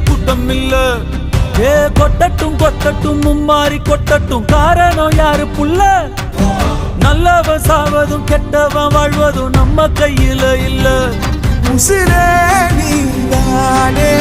கூட்டம் இல்ல. ஏ கொட்டட்டும் கொட்டட்டும் மும்மாறி கொட்டட்டும், காரணம் யாரு புள்ள? நல்லவன் சாவதும் கெட்டவன் வாழ்வதும் நம்ம கையில இல்ல. உசிரே நீதானே